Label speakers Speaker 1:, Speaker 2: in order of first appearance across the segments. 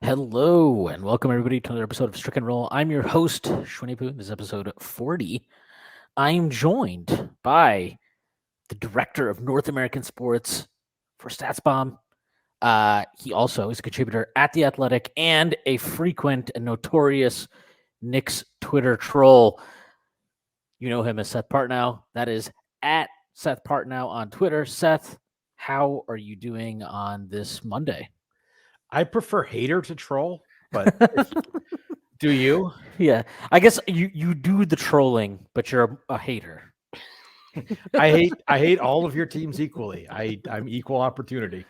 Speaker 1: Hello and welcome everybody to another episode of Strick and Roll. I'm your host, Shwin. This is episode 40. I am joined by the director of North American sports for StatsBomb. He also is a contributor at The Athletic and a frequent and notorious Knicks Twitter troll. You know him as Seth Partnow. That is at Seth Partnow on Twitter. Seth, how are you doing on this Monday?
Speaker 2: I prefer hater to troll, but do you?
Speaker 1: Yeah, I guess you do the trolling, but you're a hater.
Speaker 2: I hate all of your teams equally. I'm equal opportunity,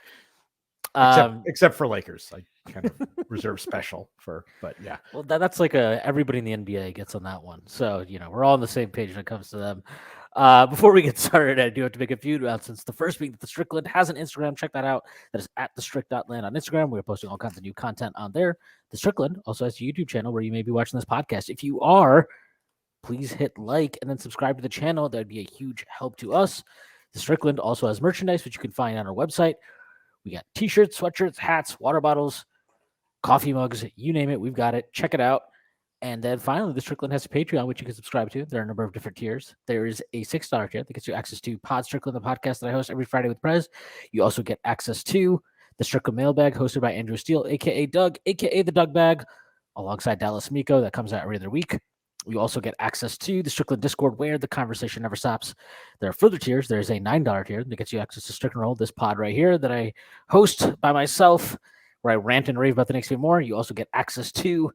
Speaker 2: except for Lakers. I kind of reserve special for, but yeah.
Speaker 1: Well, that's like everybody in the NBA gets on that one. So we're all on the same page when it comes to them. Before we get started, I do have to make a few announcements. The first being that the Strickland has an Instagram. Check that out. That is at thestrick.land on Instagram. We're posting all kinds of new content on there. The Strickland also has a YouTube channel where you may be watching this podcast. If you are, please hit like and then subscribe to the channel. That would be a huge help to us. The Strickland also has merchandise, which you can find on our website. We got t-shirts, sweatshirts, hats, water bottles, coffee mugs, you name it, we've got it. Check it out. And then finally, the Strickland has a Patreon, which you can subscribe to. There are a number of different tiers. There is a $6 tier that gets you access to Pod Strickland, the podcast that I host every Friday with Prez. You also get access to the Strickland Mailbag, hosted by Andrew Steele, a.k.a. Doug, a.k.a. the Doug Bag, alongside Dallas Miko. That comes out every other week. You also get access to the Strickland Discord, where the conversation never stops. There are further tiers. There's a $9 tier that gets you access to Strickland Roll, this pod right here that I host by myself, where I rant and rave about the Knicks even more. You also get access to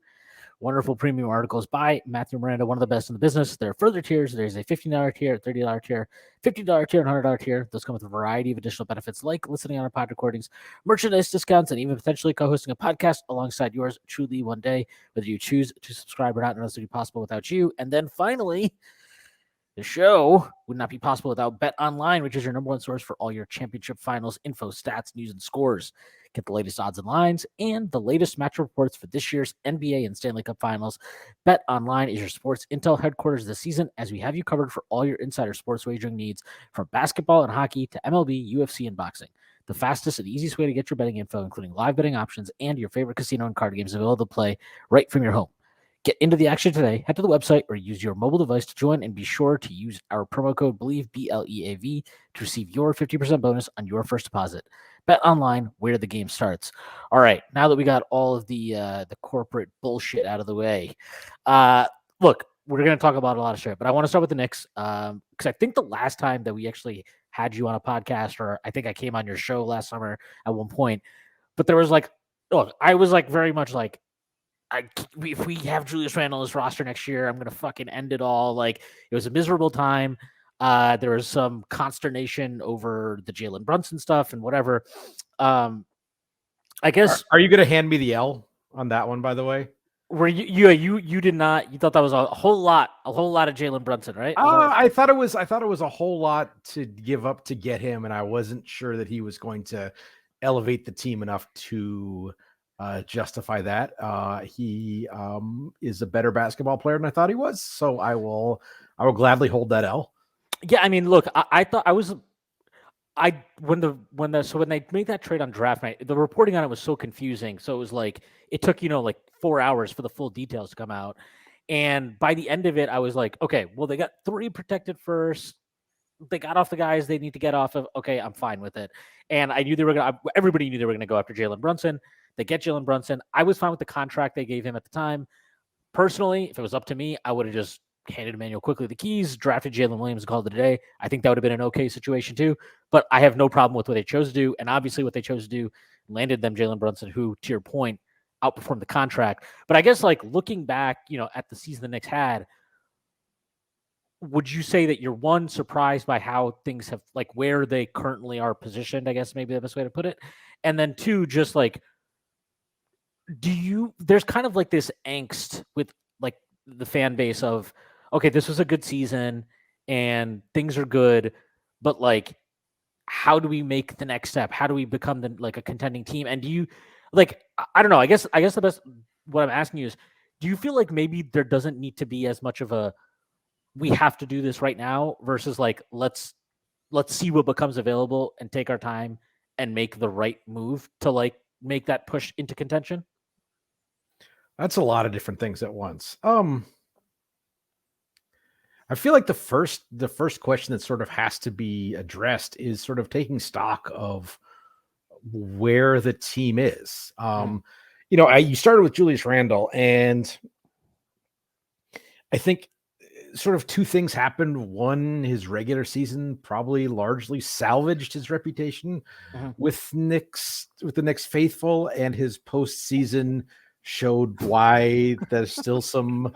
Speaker 1: wonderful premium articles by Matthew Miranda, one of the best in the business. There are further tiers. There's a $15 tier, $30 tier, $50 tier, and $100 tier. Those come with a variety of additional benefits like listening on our pod recordings, merchandise discounts, and even potentially co-hosting a podcast alongside yours truly one day, whether you choose to subscribe or not. None of this would be possible without you. And then finally, the show would not be possible without Bet Online, which is your number one source for all your championship finals info, stats, news, and scores. Get the latest odds and lines and the latest match reports for this year's NBA and Stanley Cup finals. Bet Online is your sports intel headquarters this season, as we have you covered for all your insider sports wagering needs, from basketball and hockey to MLB, UFC, and boxing. The fastest and easiest way to get your betting info, including live betting options and your favorite casino and card games available to play right from your home. Get into the action today. Head to the website or use your mobile device to join, and be sure to use our promo code BLEAV, BLEAV, to receive your 50% bonus on your first deposit. Bet Online, where the game starts. All right, now that we got all of the corporate bullshit out of the way, look, we're going to talk about a lot of shit, but I want to start with the Knicks because I think the last time that we actually had you on a podcast, or I think I came on your show last summer at one point, but there was like, look, I was like very much like, if we have Julius Randle on this roster next year, I'm going to fucking end it all. Like, it was a miserable time. There was some consternation over the Jalen Brunson stuff and whatever. I guess.
Speaker 2: Are you going to hand me the L on that one, by the way?
Speaker 1: Were you did not, you thought that was a whole lot of Jalen Brunson, right?
Speaker 2: I thought it was a whole lot to give up to get him, and I wasn't sure that he was going to elevate the team enough to justify that. He is a better basketball player than I thought he was, so I will gladly hold that L.
Speaker 1: Yeah, I mean, look, I thought when they made that trade on draft night, the reporting on it was so confusing. So it was like it took like 4 hours for the full details to come out, and by the end of it, I was like, okay, well, they got 3 protected first. They got off the guys they need to get off of. Okay, I'm fine with it. And I knew everybody knew they were going to go after Jalen Brunson. They get Jalen Brunson. I was fine with the contract they gave him at the time. Personally, if it was up to me, I would have just handed Emmanuel quickly the keys, drafted Jalen Williams, and called it a day. I think that would have been an okay situation too. But I have no problem with what they chose to do. And obviously what they chose to do landed them Jalen Brunson, who, to your point, outperformed the contract. But I guess like looking back, at the season the Knicks had, would you say that you're one, surprised by how things have, like, where they currently are positioned, I guess maybe the best way to put it. And then two, just like, there's kind of like this angst with like the fan base of, okay, this was a good season and things are good, but like, how do we make the next step? How do we become a contending team? And do you like, I don't know, I guess the best, what I'm asking you is, do you feel like maybe there doesn't need to be as much of a, we have to do this right now versus like, let's see what becomes available and take our time and make the right move to like make that push into contention?
Speaker 2: That's a lot of different things at once. I feel like the first question that sort of has to be addressed is sort of taking stock of where the team is. You started with Julius Randle, and I think sort of two things happened. One, his regular season probably largely salvaged his reputation with the Knicks faithful, and his postseason showed why there's still some.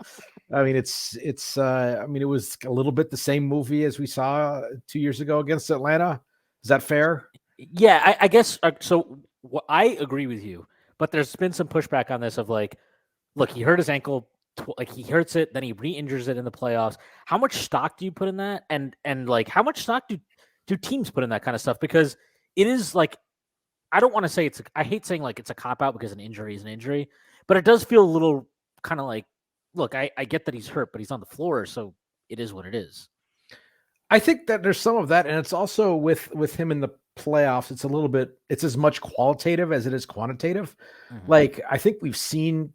Speaker 2: I mean, it was a little bit the same movie as we saw 2 years ago against Atlanta. Is that fair?
Speaker 1: Yeah, I guess so. I agree with you, but there's been some pushback on this of like, look, he hurt his ankle, like he hurts it, then he re-injures it in the playoffs. How much stock do you put in that? And like, how much stock do teams put in that kind of stuff? Because it is like, I don't want to say I hate saying like it's a cop out because an injury is an injury, but it does feel a little kind of like, look, I get that he's hurt, but he's on the floor, so it is what it is.
Speaker 2: I think that there's some of that, and it's also with him in the playoffs. It's as much qualitative as it is quantitative. Like, I think we've seen.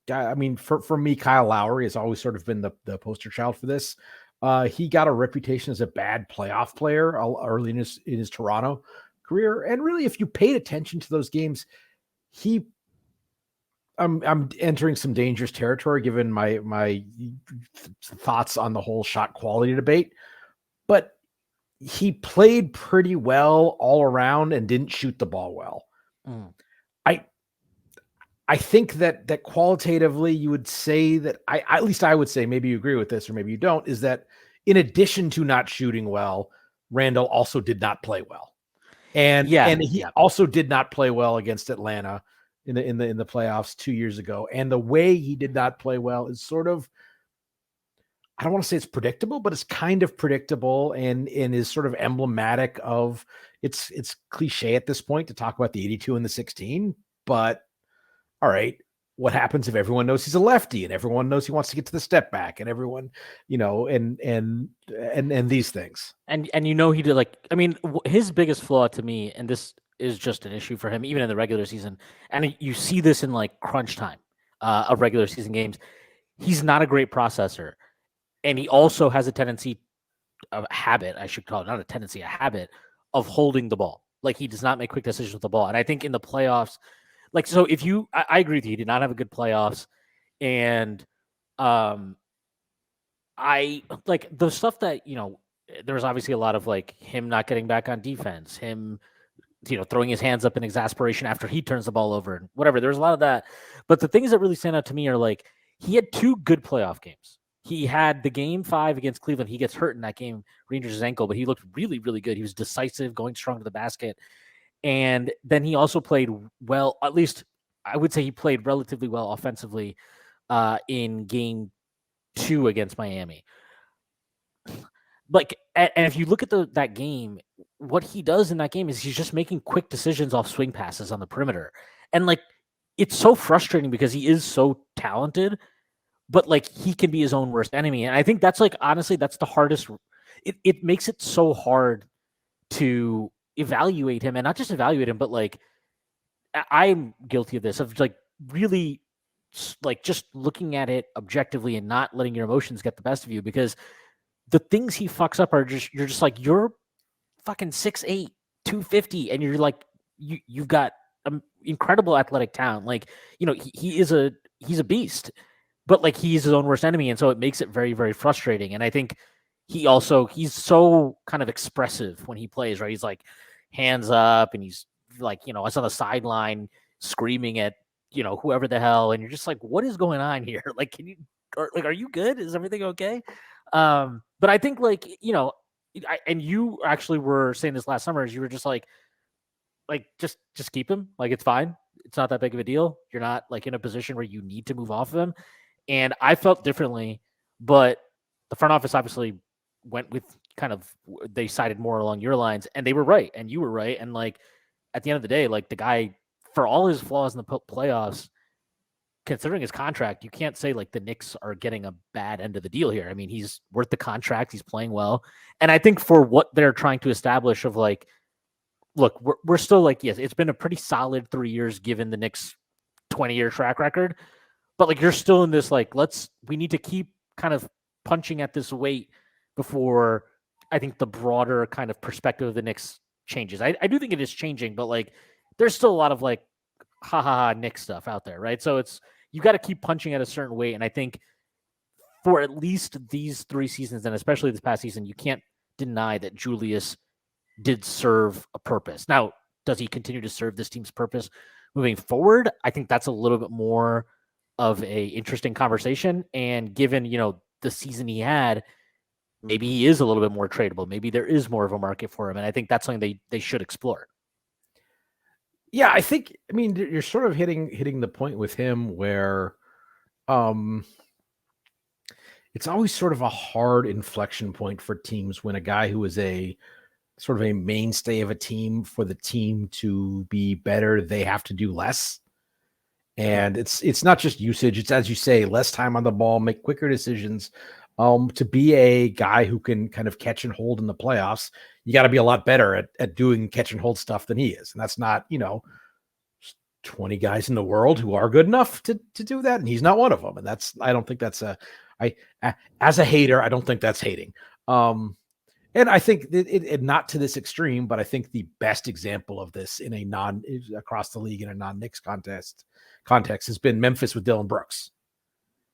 Speaker 2: I mean, for me, Kyle Lowry has always sort of been the poster child for this. He got a reputation as a bad playoff player early in his Toronto career, and really, if you paid attention to those games, I'm entering some dangerous territory given my thoughts on the whole shot quality debate, but he played pretty well all around and didn't shoot the ball well. I think that qualitatively you would say that at least I would say, maybe you agree with this or maybe you don't, is that in addition to not shooting well, Randle also did not play well. And he also did not play well against Atlanta in the playoffs 2 years ago. And the way he did not play well is sort of, I don't want to say it's predictable, but it's kind of predictable and is sort of emblematic of it's cliche at this point to talk about the 82 and the 16, but all right, what happens if everyone knows he's a lefty and everyone knows he wants to get to the step back and everyone, and these things.
Speaker 1: And he did, like, I mean, his biggest flaw to me, and this is just an issue for him, even in the regular season, and you see this in like crunch time of regular season games, he's not a great processor. And he also has a tendency, a habit, I should call it, not a tendency, a habit of holding the ball. Like, he does not make quick decisions with the ball. And I think in the playoffs, like, so if I agree with you, he did not have a good playoffs. And I like the stuff that, there was obviously a lot of like him not getting back on defense, him, throwing his hands up in exasperation after he turns the ball over and whatever. There's a lot of that. But the things that really stand out to me are like, he had 2 good playoff games. He had the game 5 against Cleveland. He gets hurt in that game, re-injures his ankle, but he looked really, really good. He was decisive, going strong to the basket. And then he also played well, at least I would say he played relatively well offensively in game 2 against Miami. Like, and if you look at that game, what he does in that game is he's just making quick decisions off swing passes on the perimeter. And like, it's so frustrating because he is so talented, but like he can be his own worst enemy. And I think that's like, honestly, that's the hardest. It makes it so hard to evaluate him, and not just evaluate him, but like, I'm guilty of this, of like really like just looking at it objectively and not letting your emotions get the best of you, because the things he fucks up are just, you're just like, you're fucking 6'8", 250, and you're like, you've got incredible athletic talent. Like, he's a beast, but like he's his own worst enemy, and so it makes it very, very frustrating. And I think he's so kind of expressive when he plays, right? He's like hands up, and he's like, it's on the sideline screaming at, whoever the hell. And you're just like, what is going on here? Like, are you good? Is everything okay? But I think like, and you actually were saying this last summer, as you were just like just keep him. Like, it's fine. It's not that big of a deal. You're not like in a position where you need to move off of him. And I felt differently, but the front office obviously went with they sided more along your lines, and they were right. And you were right. And like, at the end of the day, like, the guy, for all his flaws in the playoffs, considering his contract, you can't say like the Knicks are getting a bad end of the deal here. I mean, he's worth the contract. He's playing well. And I think for what they're trying to establish of like, look, we're still like, yes, it's been a pretty solid 3 years given the Knicks' 20-year track record. but like you're still in this like we need to keep kind of punching at this weight before I think the broader kind of perspective of the Knicks changes. I do think it is changing, but like there's still a lot of like ha ha ha Knicks stuff out there, right? So it's you got to keep punching at a certain weight, and I think for at least these 3 seasons, and especially this past season, you can't deny that Julius did serve a purpose. Now, does he continue to serve this team's purpose moving forward? I think that's a little bit more of a interesting conversation. And given, the season he had, maybe he is a little bit more tradable. Maybe there is more of a market for him. And I think that's something they should explore.
Speaker 2: Yeah, I mean, you're sort of hitting the point with him where it's always sort of a hard inflection point for teams when a guy who is a sort of a mainstay of a team, for the team to be better, they have to do less. And it's not just usage. It's, as you say, less time on the ball, make quicker decisions. To be a guy who can kind of catch and hold in the playoffs, you got to be a lot better at doing catch and hold stuff than he is. And that's not, 20 guys in the world who are good enough to do that. And he's not one of them. And I don't think that's as a hater, I don't think that's hating. And I think it not to this extreme, but I think the best example of this in a across the league in a non-Knicks context has been Memphis with Dillon Brooks.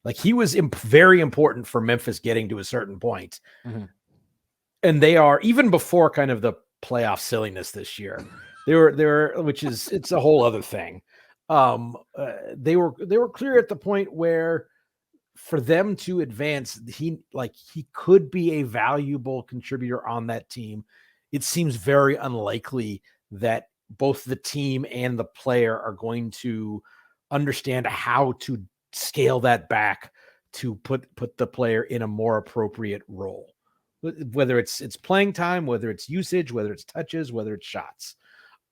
Speaker 2: Like, he was very important for Memphis getting to a certain point. Mm-hmm. And they are, even before kind of the playoff silliness this year, they were, which is, it's a whole other thing. They were clear at the point where for them to advance, he could be a valuable contributor on that team. It seems very unlikely that both the team and the player are going to understand how to scale that back to put the player in a more appropriate role, whether it's playing time, whether it's usage, whether it's touches, whether it's shots.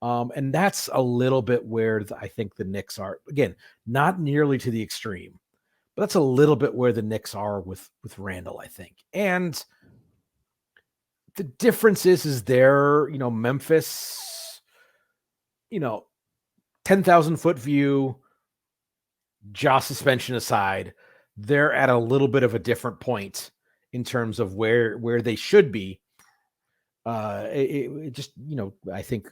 Speaker 2: And that's a little bit where I think the Knicks are, again, not nearly to the extreme, but that's a little bit where the Knicks are with Randle, I think. And the difference is they're, Memphis, 10,000 foot view, jaw suspension aside, they're at a little bit of a different point in terms of where they should be. It just, I think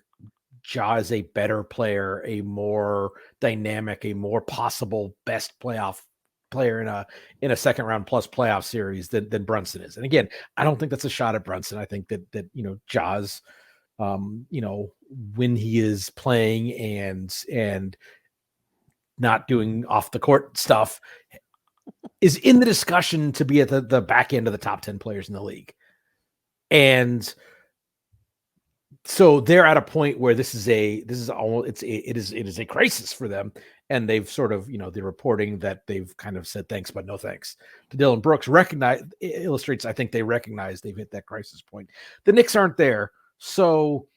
Speaker 2: Ja is a better player, a more dynamic, a more possible best playoff player in a second round plus playoff series than Brunson is. And again, I don't think that's a shot at Brunson. I think that Ja's, when he is playing and not doing off the court stuff, is in the discussion to be at the back end of the top 10 players in the league. And so they're at a point where it is a crisis for them. And they've sort of, the reporting that they've kind of said thanks, but no thanks to Dillon Brooks illustrates, I think they recognize they've hit that crisis point. The Knicks aren't there. So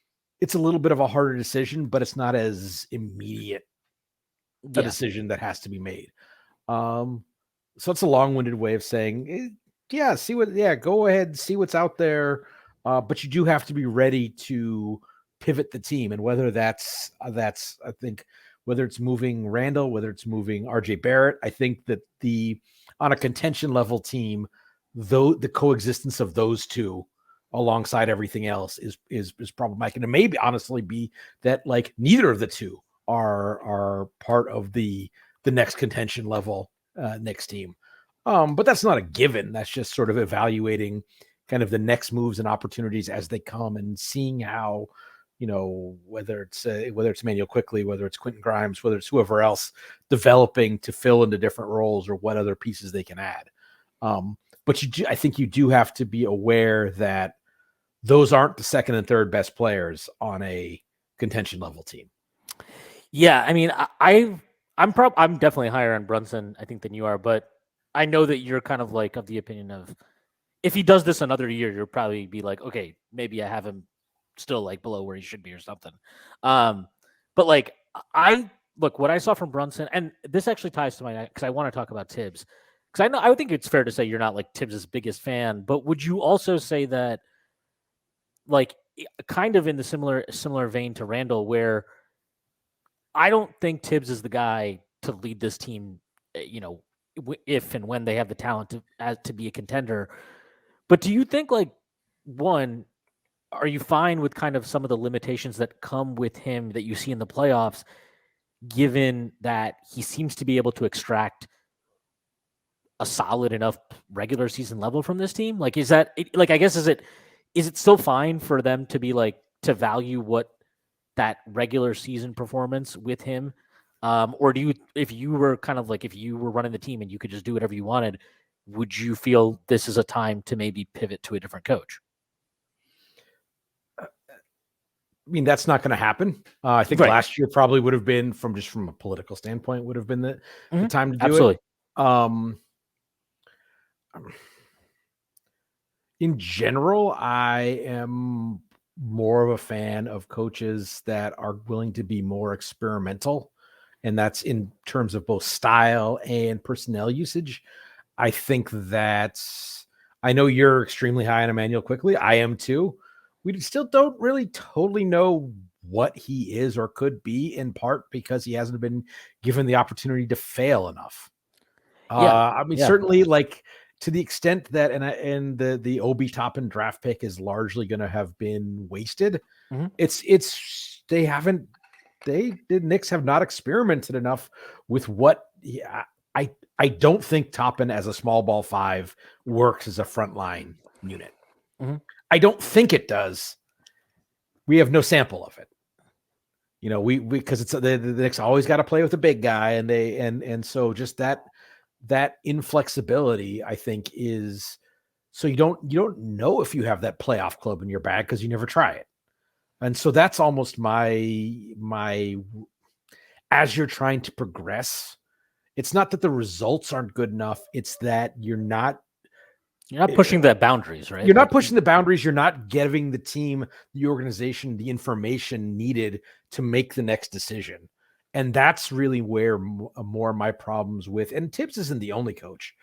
Speaker 2: it's a little bit of a harder decision, but it's not as immediate a decision that has to be made. So it's a long-winded way of saying, go ahead, see what's out there. But you do have to be ready to pivot the team. And whether that's, I think, whether it's moving Randle, whether it's moving RJ Barrett, I think that on a contention level team, though, the coexistence of those two alongside everything else is problematic. And it may honestly be that like neither of the two are part of the next contention level next team. But that's not a given. That's just sort of evaluating kind of the next moves and opportunities as they come and seeing how, whether it's Emmanuel Quickley, whether it's Quentin Grimes, whether it's whoever else developing to fill into different roles or what other pieces they can add. But I think you do have to be aware that those aren't the second and third best players on a contention level team.
Speaker 1: Yeah. I mean, I'm definitely higher on Brunson, I think, than you are, but I know that you're kind of like of the opinion of, if he does this another year, you'll probably be like, okay, maybe I have him still like below where he should be or something. But like what I saw from Brunson, and this actually ties to because I want to talk about Thibs, because I would think it's fair to say you're not like Thibs' biggest fan, but would you also say that, like, kind of in the similar vein to Randle, where I don't think Thibs is the guy to lead this team if and when they have the talent to be a contender. But do you think, like, one, are you fine with kind of some of the limitations that come with him that you see in the playoffs, given that he seems to be able to extract a solid enough regular season level from this team? Like, I guess, is it still fine for them to be like, to value what that regular season performance with him? Or do you, if you were running the team and you could just do whatever you wanted, would you feel this is a time to maybe pivot to a different coach?
Speaker 2: I mean, that's not going to happen. I think
Speaker 1: Right.
Speaker 2: last year probably would have been, from a political standpoint, would have been the time to do
Speaker 1: Absolutely.
Speaker 2: it. In general, I am more of a fan of coaches that are willing to be more experimental, and that's in terms of both style and personnel usage. I think that's, I know you're extremely high on Emmanuel Quickly. I am too. We still don't really totally know what he is or could be, in part because he hasn't been given the opportunity to fail enough.
Speaker 1: Yeah.
Speaker 2: I mean,
Speaker 1: Yeah.
Speaker 2: certainly, like, to the extent that, and the Obi Toppin draft pick is largely going to have been wasted.
Speaker 1: Mhm.
Speaker 2: The Knicks have not experimented enough with what. Yeah, I don't think Toppin as a small ball five works as a frontline unit.
Speaker 1: Mhm.
Speaker 2: I don't think it does. We have no sample of it. We because it's the Knicks always got to play with a big guy, and so just that inflexibility, I think, is, so you don't know if you have that playoff club in your bag because you never try it. And so that's almost my as you're trying to progress, it's not that the results aren't good enough, it's that you're not
Speaker 1: pushing the boundaries, right? Like,
Speaker 2: pushing the boundaries, you're not giving the team, the organization, the information needed to make the next decision. And that's really where more of my problems with, and Thibs isn't the only coach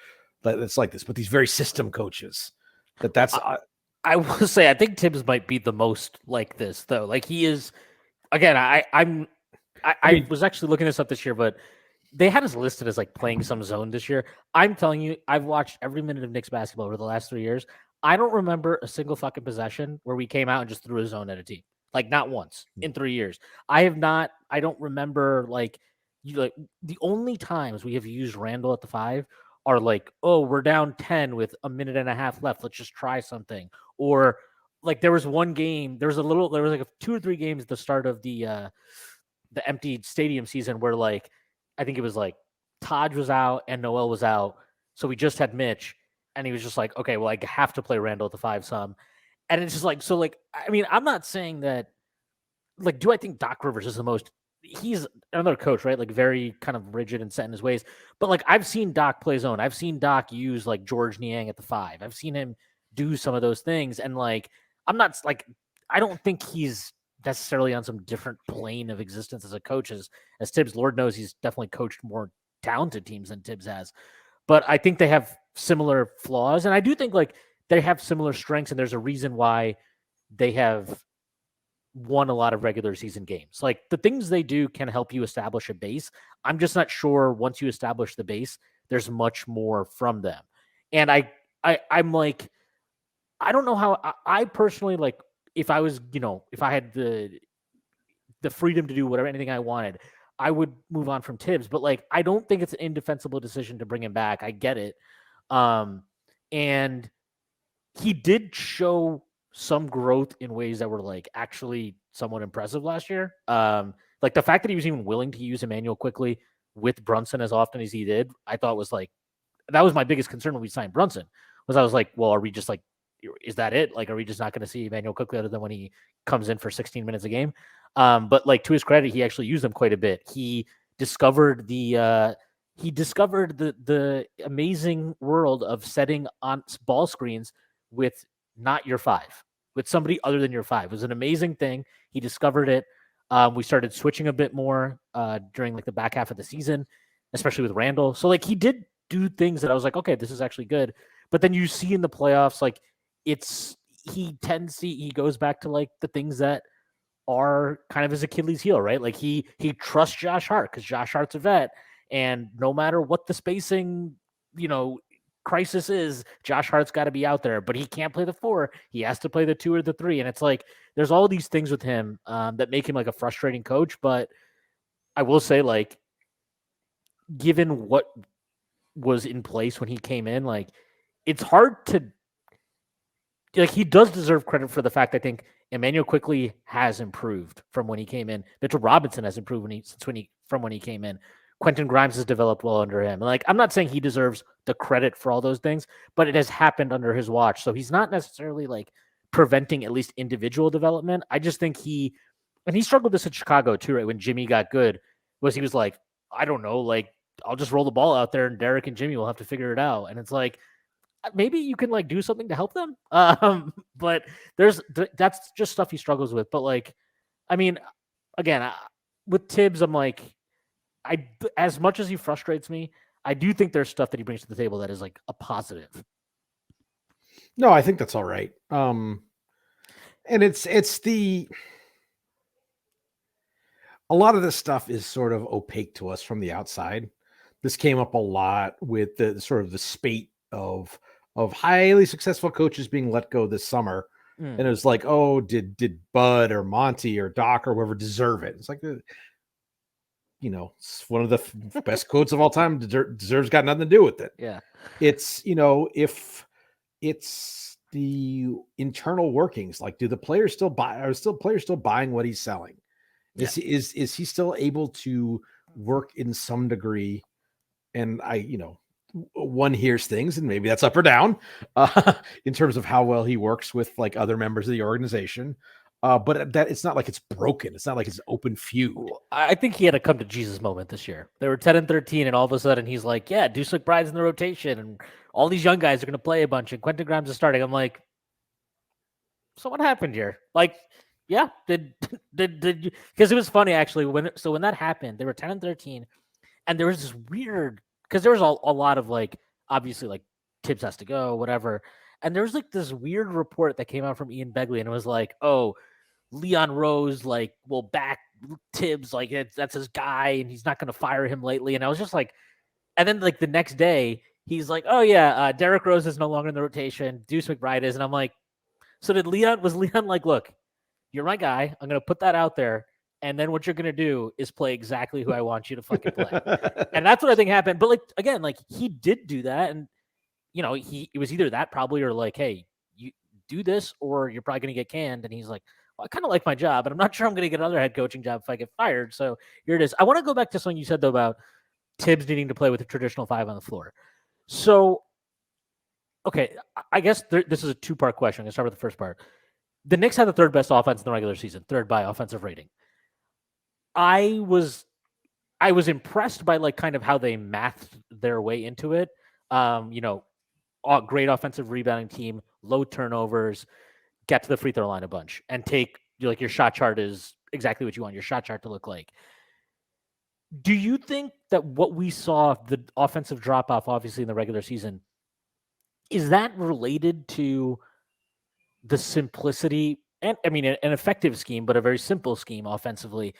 Speaker 2: that's like this, but these very system coaches that's
Speaker 1: I will say, I think Thibs might be the most like this, though. Like, he is, again, I was actually looking this up this year, but they had us listed as like playing some zone this year. I'm telling you, I've watched every minute of Knicks basketball over the last 3 years. I don't remember a single fucking possession where we came out and just threw a zone at a team. Like, not once in 3 years. I don't remember, like, the only times we have used Randle at the 5 are like, oh, we're down 10 with a minute and a half left. Let's just try something. Or, like, there was like 2 or 3 games at the start of the empty stadium season where, like, I think it was like Taj was out and Noel was out. So we just had Mitch, and he was just like, okay, well, I have to play Randle at the 5 some. And it's just like, so, like, I mean, I'm not saying that, like, do I think Doc Rivers is he's another coach, right? Like, very kind of rigid and set in his ways. But, like, I've seen Doc play zone. I've seen Doc use, like, George Niang at the 5. I've seen him do some of those things. And, like, I don't think he's necessarily on some different plane of existence as a coach as Thibs. Lord knows he's definitely coached more talented teams than Thibs has. But I think they have similar flaws. And I do think, like, they have similar strengths, and there's a reason why they have won a lot of regular season games. Like, the things they do can help you establish a base. I'm just not sure once you establish the base, there's much more from them. And I'm like, I don't know how I personally, like, if I was, if I had the freedom to do anything I wanted, I would move on from Thibs. But, like, I don't think it's an indefensible decision to bring him back. I get it. And he did show some growth in ways that were, like, actually somewhat impressive last year. Like, the fact that he was even willing to use Emmanuel Quickly with Brunson as often as he did, I thought was, like, that was my biggest concern when we signed Brunson. I was like, well, are we just, like, is that it? Like, are we just not going to see Emmanuel Quickly other than when he comes in for 16 minutes a game? But, like, to his credit, he actually used them quite a bit. He discovered the amazing world of setting on ball screens with not your 5, with somebody other than your 5. It was an amazing thing. He discovered it. We started switching a bit more during, like, the back half of the season, especially with Randle. So, like, he did do things that I was like, okay, this is actually good. But then you see in the playoffs, like, he goes back to, like, the things that are kind of his Achilles heel, right? Like, he trusts Josh Hart because Josh Hart's a vet, And no matter what the spacing, crisis is, Josh Hart's got to be out there, but he can't play the 4. He has to play the 2 or the 3. And it's like, there's all these things with him that make him like a frustrating coach. But I will say, like, given what was in place when he came in, like, it's hard to, like, he does deserve credit for the fact, I think, Emmanuel quickly has improved from when he came in. Mitchell Robinson has improved from when he came in. Quentin Grimes has developed well under him. And like, I'm not saying he deserves the credit for all those things, but it has happened under his watch. So he's not necessarily like preventing at least individual development. I just think he struggled this in Chicago too, right? When Jimmy got good, he was like, I don't know, like, I'll just roll the ball out there and Derek and Jimmy will have to figure it out. And it's like, maybe you can like do something to help them. But that's just stuff he struggles with. But like, I mean, again, with Thibs, I'm like, as much as he frustrates me, I do think there's stuff that he brings to the table that is like a positive.
Speaker 2: No, I think that's all right. And it's a lot of this stuff is sort of opaque to us from the outside. This came up a lot with the sort of the spate of highly successful coaches being let go this summer. And it was like, oh, did Bud or Monty or Doc or whoever deserve it? It's like, it's one of the best quotes of all time. Deserves got nothing to do with it.
Speaker 1: Yeah.
Speaker 2: It's, if it's the internal workings, like, do the players still buy? Are players still buying what he's selling?
Speaker 1: Yeah.
Speaker 2: Is he still able to work in some degree? And one hears things, and maybe that's up or down in terms of how well he works with like other members of the organization. But that it's not like it's broken. It's not like it's an open feud.
Speaker 1: I think he had a come to Jesus moment this year. They were 10-13, and all of a sudden he's like, yeah, Deuce McBride's in the rotation, and all these young guys are going to play a bunch, and Quentin Grimes is starting. I'm like, so what happened here? Like, yeah, did you? Because it was funny actually when that happened, they were 10-13, and there was this weird, because there was a lot of like, obviously like Thibs has to go, whatever, and there was like this weird report that came out from Ian Begley, and it was like, oh, Leon Rose like will back Thibs, like that's his guy, and he's not going to fire him lately. And I was just like, and then like the next day, he's like, oh yeah, Derrick Rose is no longer in the rotation, Deuce McBride is, and I'm like, so was Leon like, look, you're my guy, I'm going to put that out there, and then what you're going to do is play exactly who I want you to fucking play. And that's what I think happened. But like, again, like he did do that, and it was either that probably, or like, hey, you do this or you're probably going to get canned. And he's like, well, I kind of like my job, and I'm not sure I'm going to get another head coaching job if I get fired. So here it is. I want to go back to something you said though about Thibs needing to play with a traditional 5 on the floor. So, okay, I guess this is a 2-part question. I'm going to start with the first part. The Knicks had the 3rd best offense in the regular season, 3rd by offensive rating. I was impressed by like kind of how they mathed their way into it. Great offensive rebounding team, low turnovers, get to the free throw line a bunch, and take like your shot chart is exactly what you want your shot chart to look like. Do you think that what we saw, the offensive drop off, obviously in the regular season, is that related to the simplicity and an effective scheme, but a very simple scheme offensively?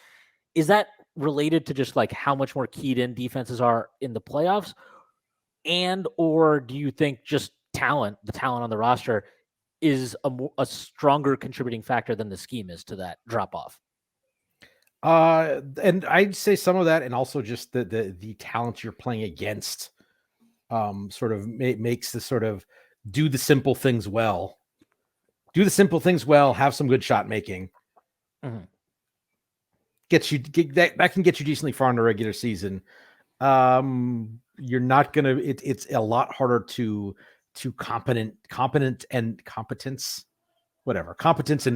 Speaker 1: Is that related to just like how much more keyed in defenses are in the playoffs? And, or do you think just the talent on the roster is a stronger contributing factor than the scheme is to that drop off?
Speaker 2: And I'd say some of that, and also just the talent you're playing against, sort of makes the sort of do the simple things well, have some good shot making.
Speaker 1: Mm-hmm.
Speaker 2: That can get you decently far in the regular season. You're not gonna. It's a lot harder to competence and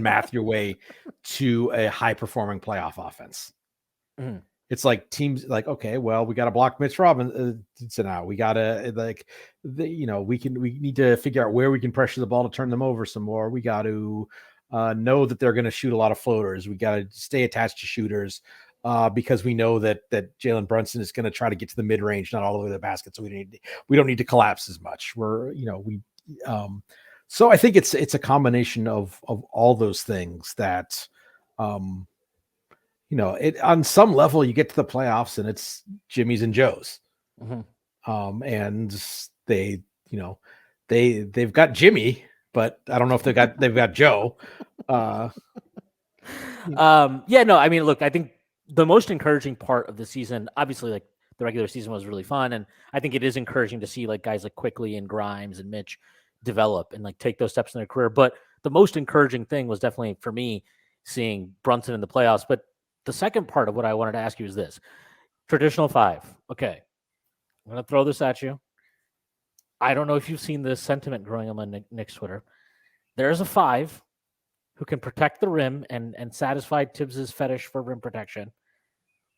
Speaker 2: math your way to a high performing playoff offense.
Speaker 1: Mm-hmm.
Speaker 2: It's like teams like, okay, well, we got to block Mitch Robinson now. We got to we need to figure out where we can pressure the ball to turn them over some more. We got to know that they're going to shoot a lot of floaters. We got to stay attached to shooters because we know that Jalen Brunson is going to try to get to the mid range, not all the way to the basket. So we don't need to collapse as much. So I think it's a combination of all those things that on some level you get to the playoffs and it's Jimmy's and Joe's.
Speaker 1: Mm-hmm.
Speaker 2: And they, they've got Jimmy, but I don't know if they've got Joe.
Speaker 1: Yeah, no, I mean, look, I think the most encouraging part of the season, obviously, like the regular season was really fun, and I think it is encouraging to see like guys like Quickly and Grimes and Mitch develop and like take those steps in their career. But the most encouraging thing was definitely for me seeing Brunson in the playoffs. But the second part of what I wanted to ask you is this: traditional five. Okay, I'm gonna throw this at you. I don't know if you've seen this sentiment growing on Knicks Twitter. There's a five who can protect the rim and satisfy Thibs' fetish for rim protection,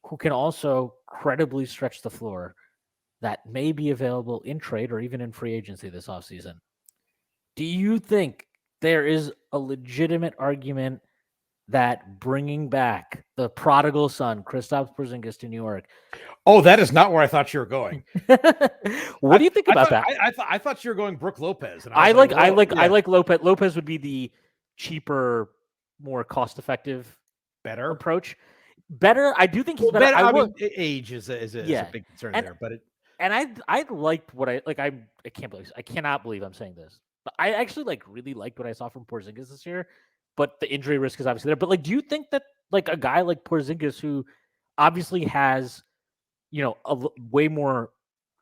Speaker 1: who can also credibly stretch the floor, that may be available in trade or even in free agency this offseason. Do you think there is a legitimate argument that bringing back the prodigal son, Kristaps Porzingis, to New York?
Speaker 2: Oh, that is not where I thought you were going.
Speaker 1: What do you think about that?
Speaker 2: I thought you were going Brooke Lopez. And
Speaker 1: I like Lopez. Lopez would be the cheaper, more cost-effective,
Speaker 2: better
Speaker 1: approach. Better. I do think he's better.
Speaker 2: I mean, age is a big concern
Speaker 1: and,
Speaker 2: there, but
Speaker 1: I liked what I like. I cannot believe I'm saying this, but I actually really liked what I saw from Porzingis this year. But the injury risk is obviously there. But do you think that a guy like Porzingis, who obviously has way more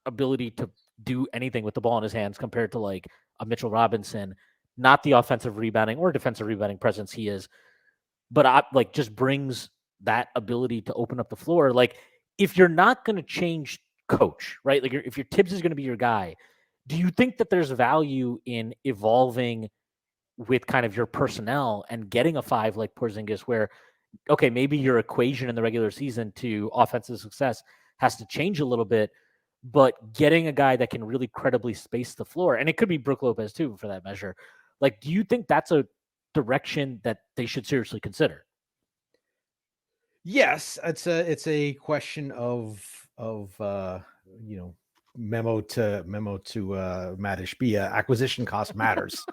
Speaker 1: ability to do anything with the ball in his hands compared to a Mitchell Robinson, not the offensive rebounding or defensive rebounding presence he is, but just brings that ability to open up the floor. If you're not going to change coach, right? If your Thibs is going to be your guy, do you think that there's value in evolving with kind of your personnel and getting a five like Porzingis, where, okay, maybe your equation in the regular season to offensive success has to change a little bit, but getting a guy that can really credibly space the floor, and it could be Brooke Lopez too, for that measure. Do you think that's a direction that they should seriously consider?
Speaker 2: Yes, it's a question of memo to Matt Ishbia, acquisition cost matters.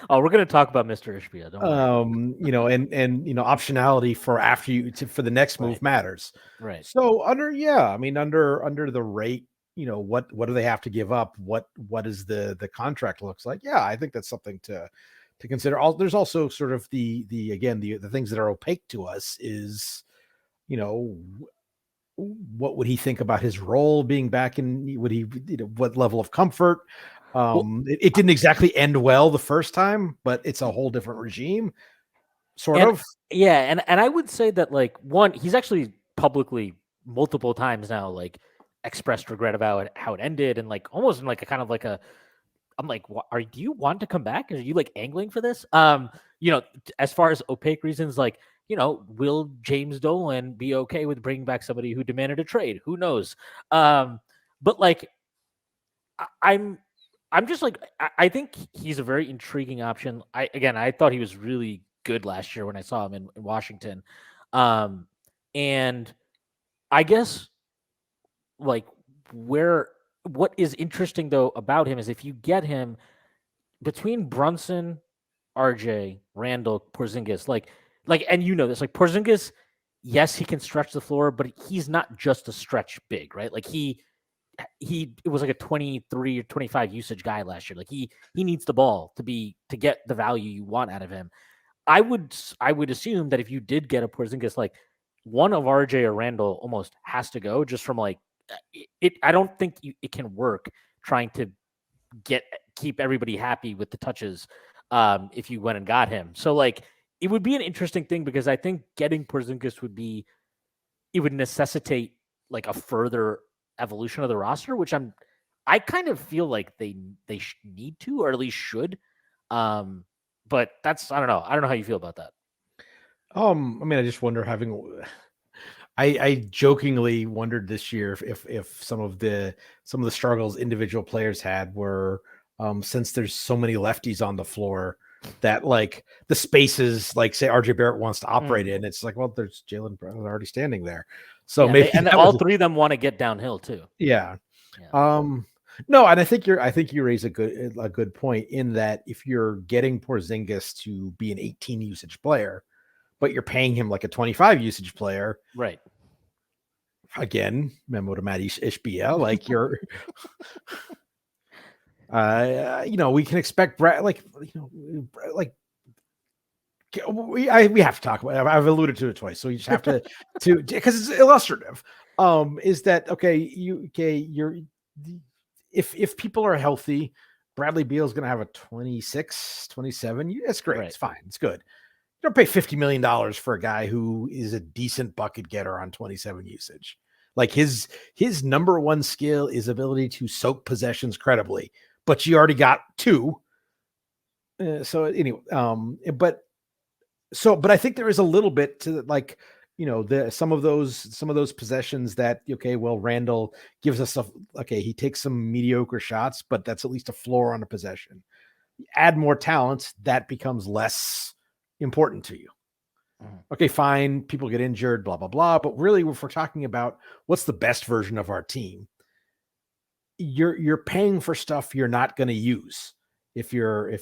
Speaker 1: Oh, we're going to talk about Mr. Ishbia. Don't worry.
Speaker 2: And optionality for for the next move matters.
Speaker 1: Right.
Speaker 2: So under the rate, what do they have to give up? What is the contract looks like? Yeah, I think that's something to consider. There's also sort of the things that are opaque to us is, what would he think about his role being back in? Would he, what level of comfort? It didn't exactly end well the first time, but it's a whole different regime, sort of.
Speaker 1: Yeah, and I would say that one, he's actually publicly multiple times now expressed regret about how it ended, and almost in a kind of I'm like, do you want to come back? Are you angling for this? As far as opaque reasons, will James Dolan be okay with bringing back somebody who demanded a trade? Who knows? But I'm just I think he's a very intriguing option. I thought he was really good last year when I saw him in Washington. And I guess what is interesting though about him is if you get him between Brunson, RJ, Randle, Porzingis, and this, Porzingis, yes, he can stretch the floor, but he's not just a stretch big, right? It was a 23 or 25 usage guy last year. He needs the ball to get the value you want out of him. I would assume that if you did get a Porzingis, one of RJ or Randall almost has to go, just from it. I don't think it can work trying to keep everybody happy with the touches if you went and got him. So it would be an interesting thing, because I think getting Porzingis would necessitate a further evolution of the roster, which I kind of feel like they need to, or at least should. But I don't know. I don't know how you feel about that.
Speaker 2: I just wonder, I jokingly wondered this year if some of the struggles individual players had were, since there's so many lefties on the floor, that the spaces, say RJ Barrett wants to operate in, it's well, there's Jalen Brown already standing there. So maybe
Speaker 1: all three of them want to get downhill too.
Speaker 2: Yeah. No, and I think you raise a good point in that if you're getting Porzingis to be an 18 usage player, but you're paying him like a 25 usage player.
Speaker 1: Right.
Speaker 2: Again, memo to Matt Ishbia, like you're, we can expect Brad, like we have to talk about it. I've alluded to it twice, so you just have to because it's illustrative. Is that okay? You're if people are healthy, Bradley Beal's going to have a 26, 27. That's great. Right. It's fine. It's good. You don't pay $50 million for a guy who is a decent bucket getter on 27 usage. Like his number one skill is ability to soak possessions credibly, but you already got 2. So anyway, but I think there is a little bit to like, some of those possessions that, okay, well, Randle gives us he takes some mediocre shots, but that's at least a floor on a possession. Add more talent, that becomes less important to you. Okay, fine. People get injured, blah, blah, blah. But really, if we're talking about what's the best version of our team, you're paying for stuff you're not going to use. If you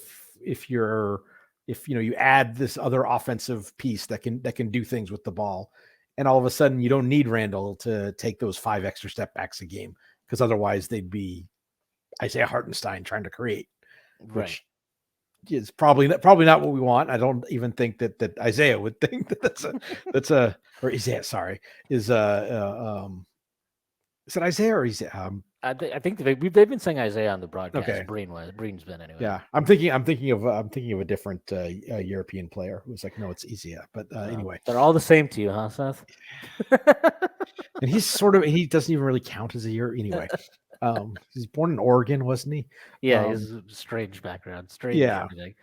Speaker 2: add this other offensive piece that can do things with the ball, and all of a sudden you don't need Randle to take those 5 extra step backs a game, because otherwise they'd be Isaiah Hartenstein trying to create, which is probably not what we want. I don't even think that Isaiah would think that or Isaiah, sorry, is it Isaiah or is it?
Speaker 1: I think they've been saying Isaiah on the broadcast.
Speaker 2: Okay.
Speaker 1: Breen's been anyway.
Speaker 2: Yeah, I'm thinking of a different European player who's like, no, it's Isaiah. But anyway,
Speaker 1: they're all the same to you, huh, Seth?
Speaker 2: And he doesn't even really count as a year anyway. He's born in Oregon, wasn't he?
Speaker 1: Yeah, he's a strange background, strange everything.